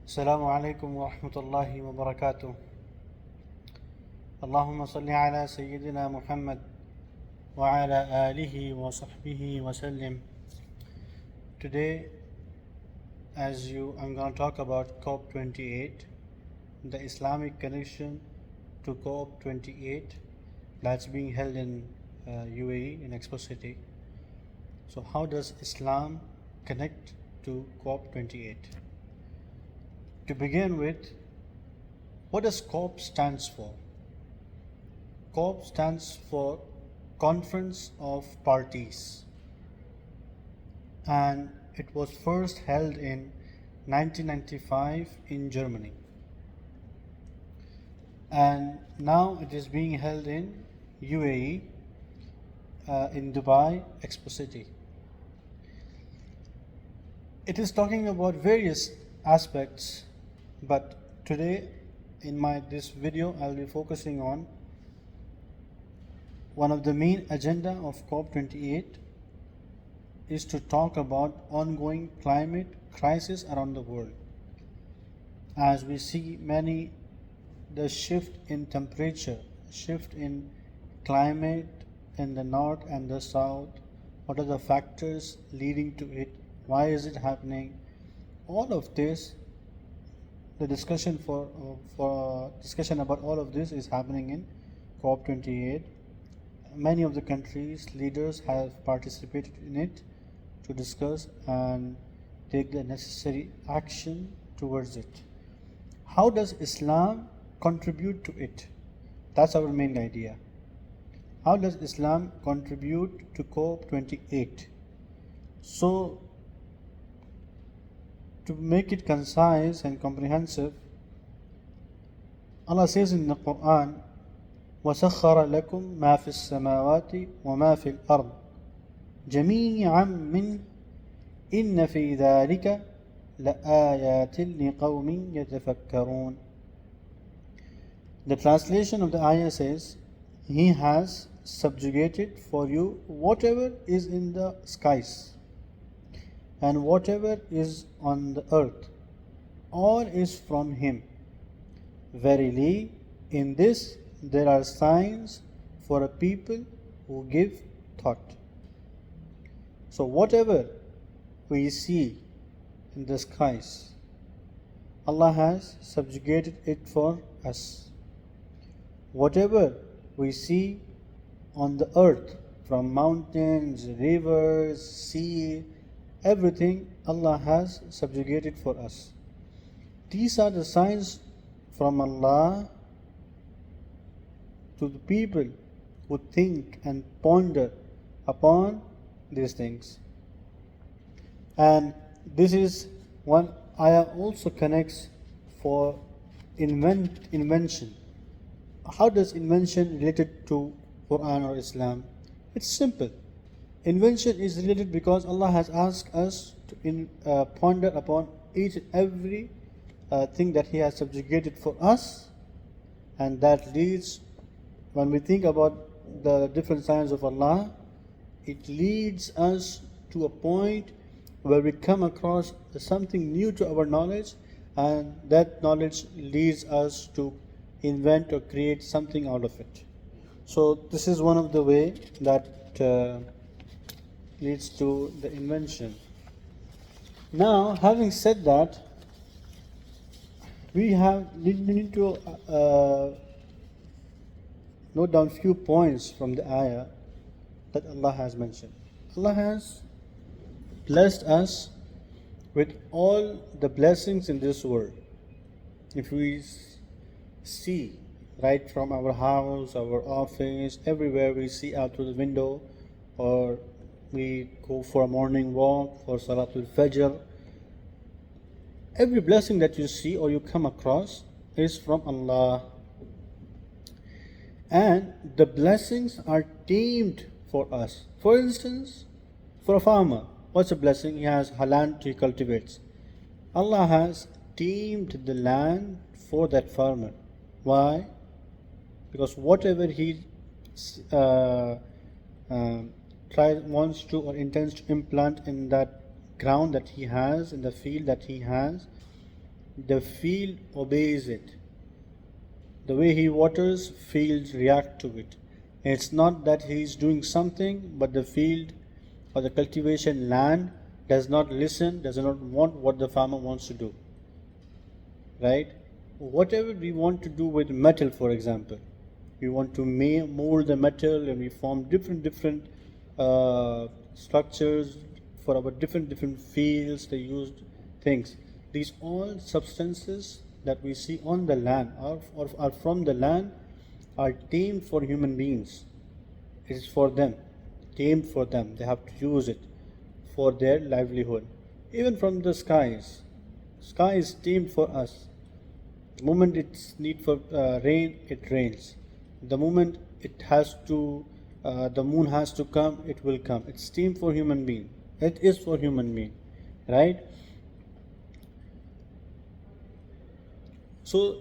السلام عليكم ورحمة الله وبركاته. اللهم صل على سيدنا محمد وعلى آله وصحبه وسلم. Today, I'm going to talk about Cop28, the Islamic connection to Cop28 that's being held in UAE in Expo City. So, how does Islam connect to Cop28? To begin with, what does COP stands for? COP stands for Conference of Parties, and it was first held in 1995 in Germany, and now it is being held in UAE in Dubai Expo City. It is talking about various aspects, but today in this video I'll be focusing on one of the main agenda of COP28 is to talk about ongoing climate crisis around the world. As we see the shift in temperature, shift in climate in the north and the south, what are the factors leading to it, why is it happening, all of this, the discussion discussion about all of this is happening in COP28. Many of the countries' leaders have participated in it to discuss and take the necessary action towards it. How does Islam contribute to it? That's our main idea. How does Islam contribute to COP28? So, to make it concise and comprehensive, Allah says in the Quran, وَسَخَّرَ لَكُم مَا فِي السَّمَاوَاتِ وَمَا فِي الْأَرْضِ جَمِيعًا مِّنْهُ إِنَّ فِي ذَلِكَ لَآيَاتٍ لِقَوْمٍ يَتَفَكَّرُونَ. The translation of the ayah says, He has subjugated for you whatever is in the skies and whatever is on the earth. All is from Him. Verily, in this there are signs for a people who give thought. So whatever we see in the skies, Allah has subjugated it for us. Whatever we see on the earth, from mountains, rivers, sea, everything Allah has subjugated for us. These are the signs from Allah to the people who think and ponder upon these things. And this is one ayah also connects for invention. How does invention related to Quran or Islam? It's simple. Invention is related because Allah has asked us to ponder upon each and every thing that He has subjugated for us, and that leads, when we think about the different signs of Allah, it leads us to a point where we come across something new to our knowledge, and that knowledge leads us to invent or create something out of it. So this is one of the way that leads to the invention. Now, having said that, we need to note down few points from the ayah that Allah has mentioned. Allah has blessed us with all the blessings in this world. If we see right from our house, our office, everywhere we see out through the window, or we go for a morning walk, for Salatul Fajr, every blessing that you see or you come across is from Allah. And the blessings are tamed for us. For instance, for a farmer, what's a blessing? He has a land he cultivates. Allah has tamed the land for that farmer. Why? Because whatever he wants to or intends to implant in that ground that he has, in the field that he has, the field obeys it. The way he waters, fields react to it. It's not that he is doing something, but the field or the cultivation land does not listen, does not want what the farmer wants to do. Right? Whatever we want to do with metal, for example, we want to mold the metal and we form different structures for our different fields. They used things. These all substances that we see on the land are from the land, are tamed for human beings. It is for them, tamed for them. They have to use it for their livelihood. Even from the skies, sky is tamed for us. The moment it's need for rain, it rains. The moment it has to, the moon has to come, it will come. It's tamed for human being. It is for human being, right? So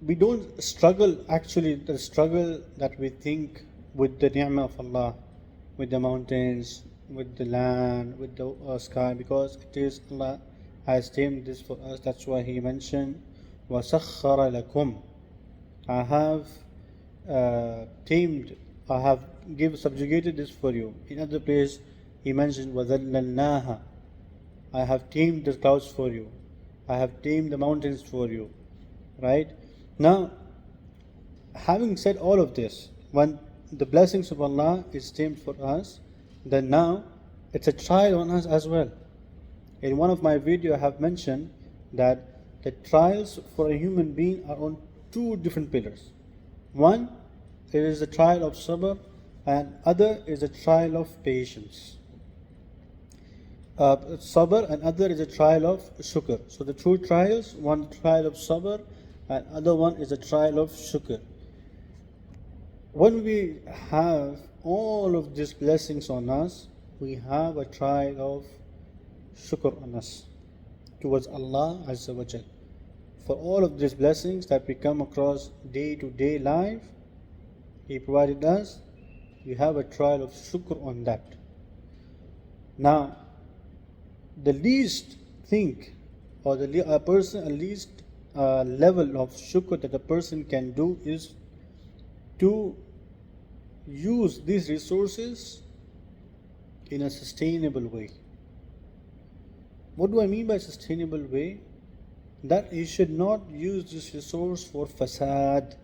we don't struggle, actually the struggle that we think with the ni'mah of Allah, with the mountains, with the land, with the sky, because it is Allah has tamed this for us. That's why he mentioned وَسَخَّرَ لَكُمْ. I have tamed, I have subjugated this for you. In other place he mentioned وَذَلَّلْنَاهَا. I have tamed the clouds for you. I have tamed the mountains for you. Right? Now, having said all of this, when the blessings of Allah is tamed for us, then now it's a trial on us as well. In one of my videos I have mentioned that the trials for a human being are on two different pillars. One, it is the trial of sabr, and other is a trial of patience. Sabr, and other is a trial of shukr. So the two trials, one trial of sabr and other one is a trial of shukr. When we have all of these blessings on us, we have a trial of shukr on us towards Allah Azza wa Jal. For all of these blessings that we come across day to day life, He provided us, we have a trial of shukr on that. Now, the least thing, or the least level of shukr that a person can do is to use these resources in a sustainable way. What do I mean by sustainable way? That he should not use this resource for fasad.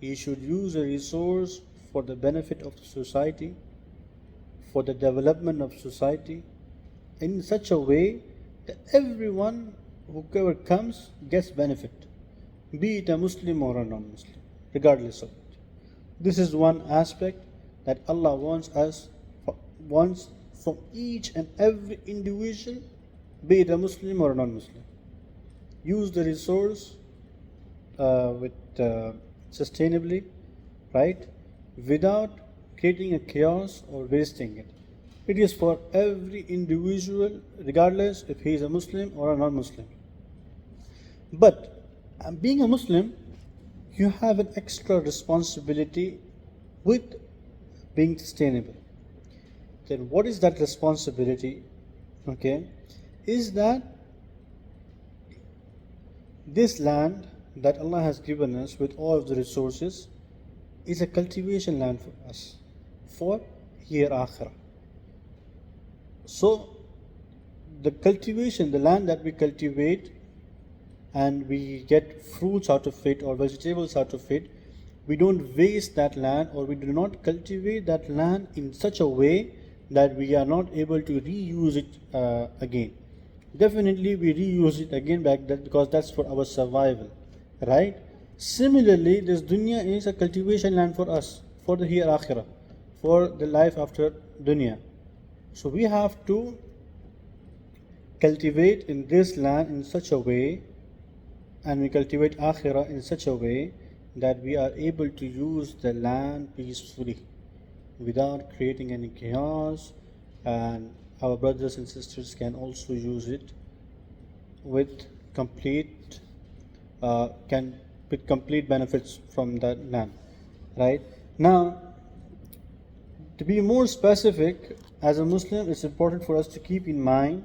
He should use a resource for the benefit of the society, for the development of society, in such a way that everyone, whoever comes, gets benefit, be it a Muslim or a non-Muslim, regardless of it. This is one aspect that Allah wants from each and every individual, be it a Muslim or a non-Muslim. Use the resource sustainably, right, without creating a chaos or wasting it. It is for every individual, regardless if he is a Muslim or a non-Muslim. But being a Muslim, you have an extra responsibility with being sustainable. Then what is that responsibility? Okay, is that this land that Allah has given us with all of the resources is a cultivation land for us, for hereafter. So the cultivation, the land that we cultivate and we get fruits out of it or vegetables out of it, we don't waste that land, or we do not cultivate that land in such a way that we are not able to reuse it again. Definitely we reuse it again back then, because that's for our survival, right? Similarly, this dunya is a cultivation land for us, for the hereafter, for the life after dunya. So we have to cultivate in this land in such a way, and we cultivate akhirah in such a way that we are able to use the land peacefully without creating any chaos, and our brothers and sisters can also use it with complete benefits from that land. Right? Now, to be more specific, as a Muslim, it's important for us to keep in mind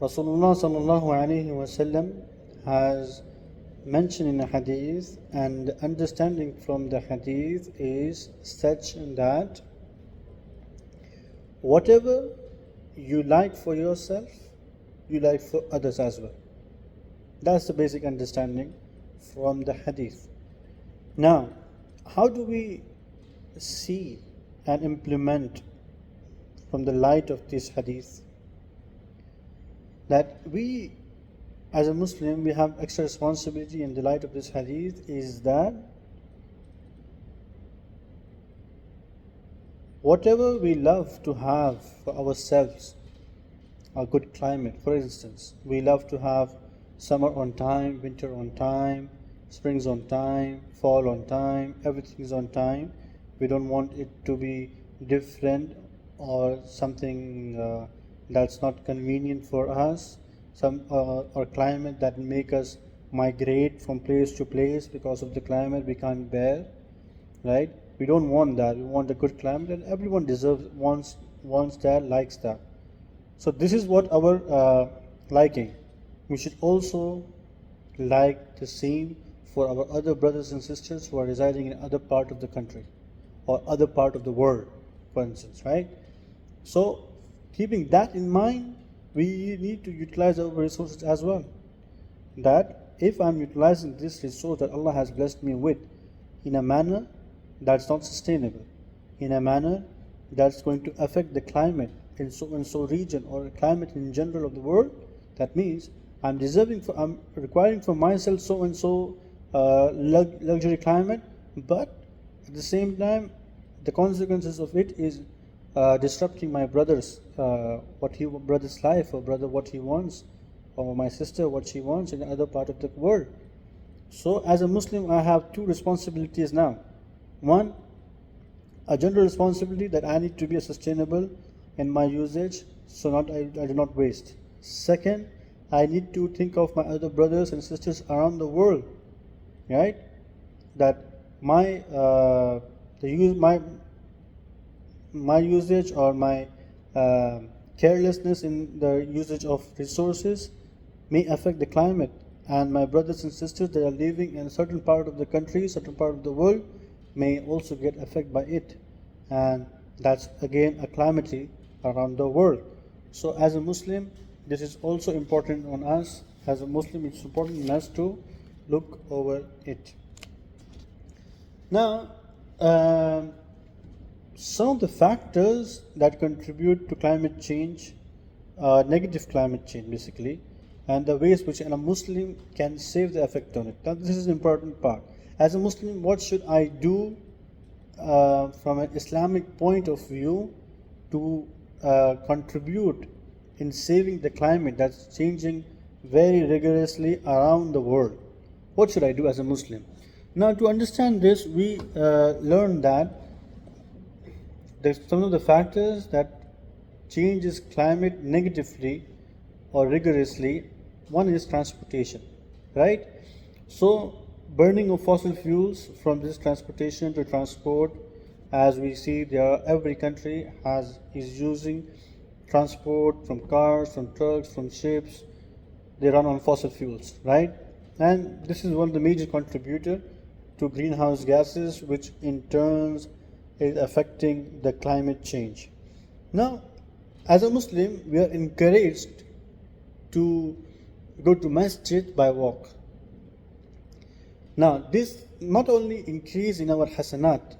Rasulullah sallallahu alaihi wasallam has mentioned in a hadith, and the understanding from the hadith is such that whatever you like for yourself, you like for others as well. That's the basic understanding from the hadith. Now, how do we see and implement from the light of this hadith? That we, as a Muslim, we have extra responsibility in the light of this hadith is that whatever we love to have for ourselves, a good climate, for instance, we love to have summer on time, winter on time, springs on time, fall on time, everything is on time. We don't want it to be different or something that's not convenient for us, some or climate that make us migrate from place to place because of the climate we can't bear, right? We don't want that. We want a good climate, and everyone deserves wants that, likes that. So this is what our liking. We should also like the same for our other brothers and sisters who are residing in other part of the country or other part of the world, for instance, right? So keeping that in mind, we need to utilize our resources as well. That if I'm utilizing this resource that Allah has blessed me with in a manner that's not sustainable, in a manner that's going to affect the climate in so and so region or climate in general of the world, that means I'm requiring for myself so and so luxury climate, but at the same time, the consequences of it is disrupting my brother's brother's life, or brother what he wants, or my sister what she wants in the other part of the world. So as a Muslim, I have two responsibilities now. One, a general responsibility that I need to be sustainable in my usage, so I do not waste. Second, I need to think of my other brothers and sisters around the world, right? That my usage or my carelessness in the usage of resources may affect the climate, and my brothers and sisters that are living in a certain part of the country, certain part of the world, may also get affected by it, and that's again a calamity around the world. So as a Muslim, this is also important on us. As a Muslim, it's important on us to look over it. Now, some of the factors that contribute to climate change, negative climate change basically, and the ways which a Muslim can save the effect on it. Now, this is an important part. As a Muslim, what should I do from an Islamic point of view to contribute in saving the climate that's changing very rigorously around the world? What should I do as a Muslim? Now, to understand this, we learn that there's some of the factors that changes climate negatively or rigorously. One is transportation, right? So burning of fossil fuels from this transportation to transport, as we see there, every country is using transport from cars, from trucks, from ships. They run on fossil fuels, right? And this is one of the major contributor to greenhouse gases, which in turn is affecting the climate change. Now, as a Muslim, we are encouraged to go to masjid by walk. Now, this not only increase in our hasanat.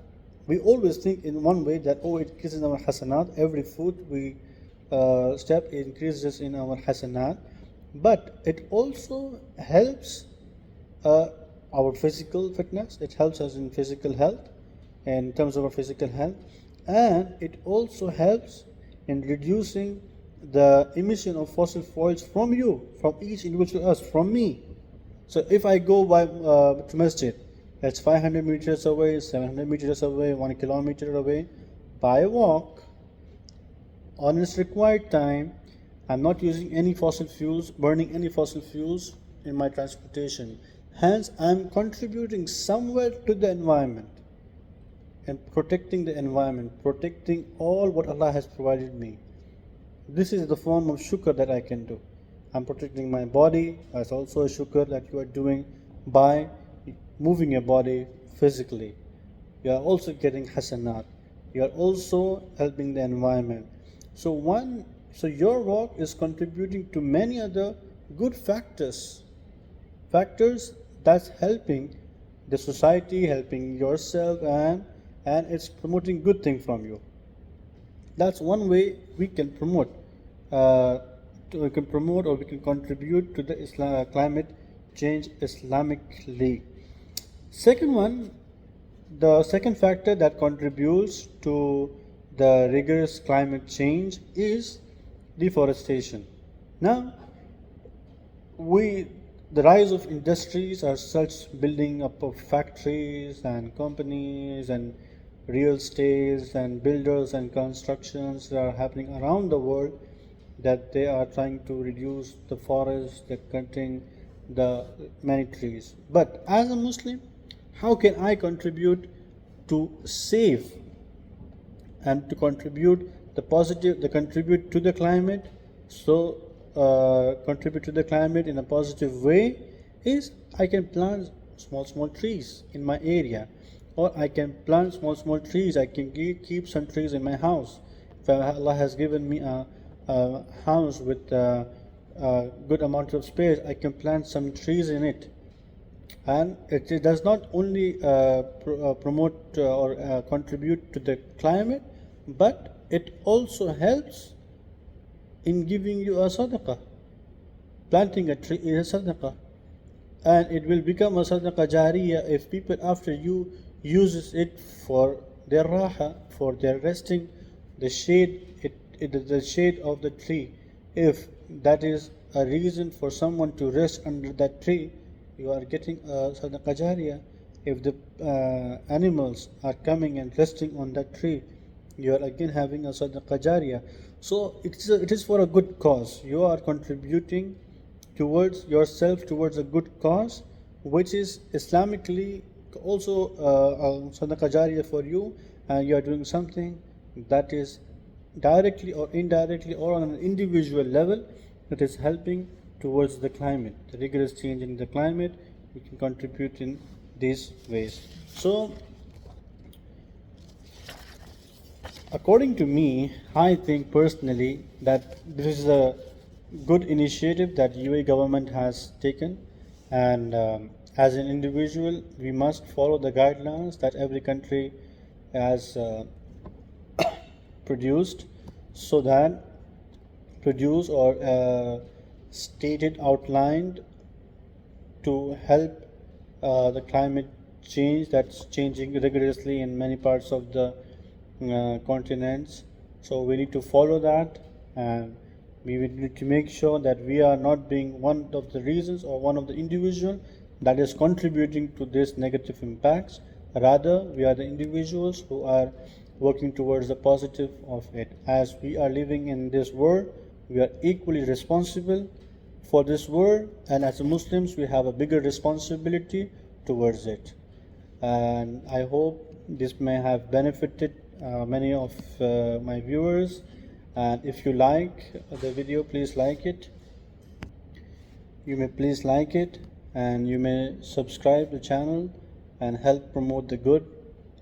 We always think in one way that, it increases our hasanat. Every foot we step increases in our hasanat. But it also helps our physical fitness. It helps us in physical health, in terms of our physical health. And it also helps in reducing the emission of fossil fuels from each individual us, from me. So if I go to masjid, that's 500 meters away, 700 meters away, 1 kilometer away, by walk, on its required time, I'm not using any fossil fuels, burning any fossil fuels in my transportation. Hence, I'm contributing somewhere to the environment and protecting the environment, protecting all what Allah has provided me. This is the form of shukr that I can do. I'm protecting my body. That's also a shukr that you are doing by moving your body physically. You are also getting hasanat. You are also helping the environment. So your work is contributing to many other good factors that's helping the society, helping yourself, and it's promoting good thing from you. That's one way we can promote. We can promote or we can contribute to the climate change Islamically. Second one, the second factor that contributes to the rigorous climate change is deforestation. Now, we the rise of industries as such, building up of factories and companies and real estates and builders and constructions that are happening around the world, that they are trying to reduce the forests, they're cutting the many trees. But as a Muslim, how can I contribute to save and to contribute the positive, the contribute to the climate? So contribute to the climate in a positive way is I can plant small trees in my area, or I can plant small trees. I can keep some trees in my house. If Allah has given me a house with a good amount of space, I can plant some trees in it. And it does not only promote or contribute to the climate, but it also helps in giving you a sadaqah. Planting a tree is a sadaqah, and it will become a sadaqah jariyah if people after you uses it for their raha, for their resting, the shade, it is the shade of the tree. If that is a reason for someone to rest under that tree, you are getting a sadaqah jariyah. If the animals are coming and resting on that tree, you are again having a sadaqah jariyah. So it is for a good cause. You are contributing towards yourself, towards a good cause, which is Islamically also sadaqah jariyah for you, and you are doing something that is directly or indirectly or on an individual level that is helping towards the climate, the rigorous change in the climate. We can contribute in these ways. So according to me, I think personally that this is a good initiative that UAE government has taken, and as an individual, we must follow the guidelines that every country has produced, so that produce or stated outlined to help the climate change that's changing rigorously in many parts of the continents. So we need to follow that, and we need to make sure that we are not being one of the reasons or one of the individual that is contributing to this negative impacts. Rather, we are the individuals who are working towards the positive of it. As we are living in this world, we are equally responsible for this world, and as Muslims, we have a bigger responsibility towards it. And I hope this may have benefited many of my viewers. And if you like the video, please like it. You may please like it, and you may subscribe the channel and help promote the good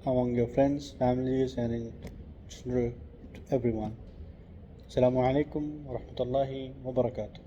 among your friends, families, and in general to everyone. Assalamu alaikum wa rahmatullahi wa barakatuh.